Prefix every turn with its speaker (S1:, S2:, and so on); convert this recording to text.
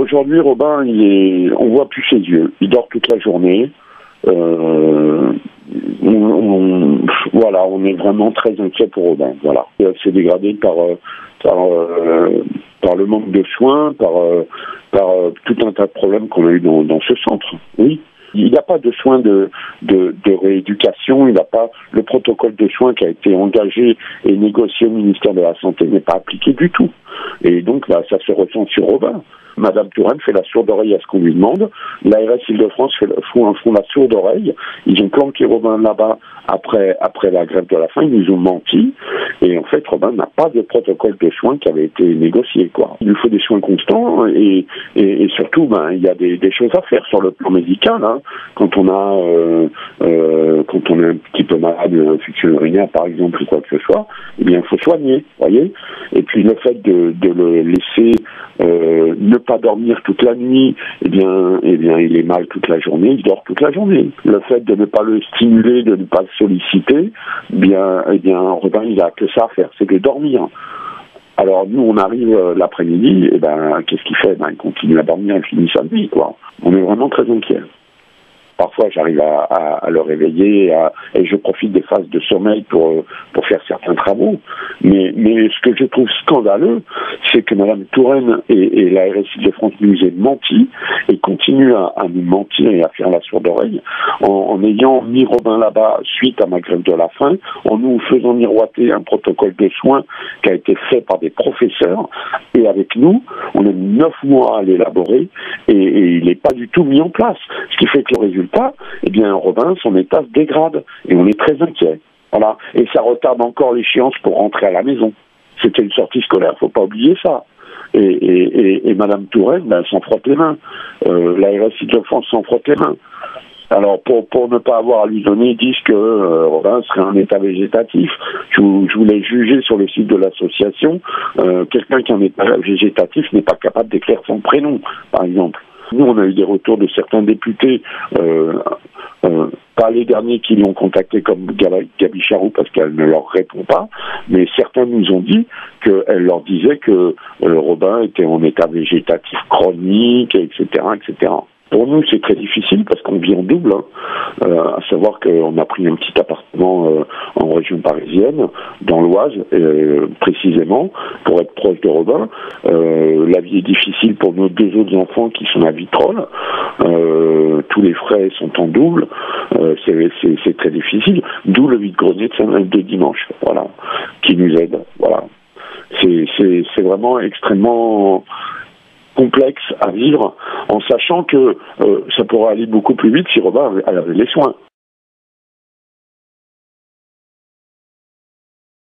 S1: Aujourd'hui, Robin, on voit plus ses yeux. Il dort toute la journée. Voilà, on est vraiment très inquiet pour Robin. Voilà, il s'est dégradé par le manque de soins, par tout un tas de problèmes qu'on a eu dans ce centre. Oui. Il n'a pas de soins de rééducation, il n'a pas le protocole de soins qui a été engagé et négocié au ministère de la Santé n'est pas appliqué du tout. Et donc là, ça se ressent sur Robin. Madame Touraine fait la sourde oreille à ce qu'on lui demande. L'ARS Île-de-France font la sourde oreille. Ils ont planqué Robin là-bas après la grève de la faim. Ils nous ont menti. Et en fait, Robin n'a pas de protocole de soins qui avait été négocié, quoi. Il lui faut des soins constants et surtout, il y a des choses à faire sur le plan médical. Hein. Quand on est un petit peu malade, une infection urinaire par exemple ou quoi que ce soit, eh bien, il faut soigner, voyez. Et puis le fait de le laisser ne pas dormir toute la nuit, eh bien, il est mal toute la journée, il dort toute la journée. Le fait de ne pas le stimuler, de ne pas le solliciter, eh bien, Robin, il a que ça à faire, c'est de dormir. Alors nous, on arrive l'après-midi, et qu'est-ce qu'il fait? Il continue à dormir, il finit sa nuit, quoi. On est vraiment très inquiets. Parfois, j'arrive à le réveiller et je profite des phases de sommeil pour faire certains travaux. Mais ce que je trouve scandaleux, c'est que Mme Touraine et la RSI de France nous aient menti et continuent à nous mentir et à faire la sourde oreille en ayant mis Robin là-bas suite à ma grève de la faim, en nous faisant miroiter un protocole de soins qui a été fait par des professeurs. Et avec nous, on a mis 9 mois à l'élaborer et il n'est pas du tout mis en place. Ce qui fait que le résultat, Robin, son état se dégrade et on est très inquiet. Voilà. Et ça retarde encore l'échéance pour rentrer à la maison. C'était une sortie scolaire, faut pas oublier ça. Et Madame Touraine, s'en frotte les mains. La RSI de France s'en frotte les mains. Alors, pour ne pas avoir à lui donner, ils disent que Robin serait en état végétatif. Je voulais juger sur le site de l'association. Quelqu'un qui est en état végétatif n'est pas capable d'écrire son prénom, par exemple. Nous, on a eu des retours de certains députés, pas les derniers qui l'ont contacté comme Gaby Charroux parce qu'elle ne leur répond pas, mais certains nous ont dit qu'elle leur disait que Robin était en état végétatif chronique, etc., etc. Pour nous, c'est très difficile parce qu'on vit en double, à savoir qu'on a pris un petit appartement en région parisienne, dans l'Oise, précisément, pour être proche de Robin. La vie est difficile pour nos 2 autres enfants qui sont à Vitrolles. Tous les frais sont en double. C'est très difficile. D'où le vide-grenier de dimanche, voilà, qui nous aide. Voilà. C'est vraiment extrêmement complexe à vivre en sachant que ça pourrait aller beaucoup plus vite si Robin avait les soins.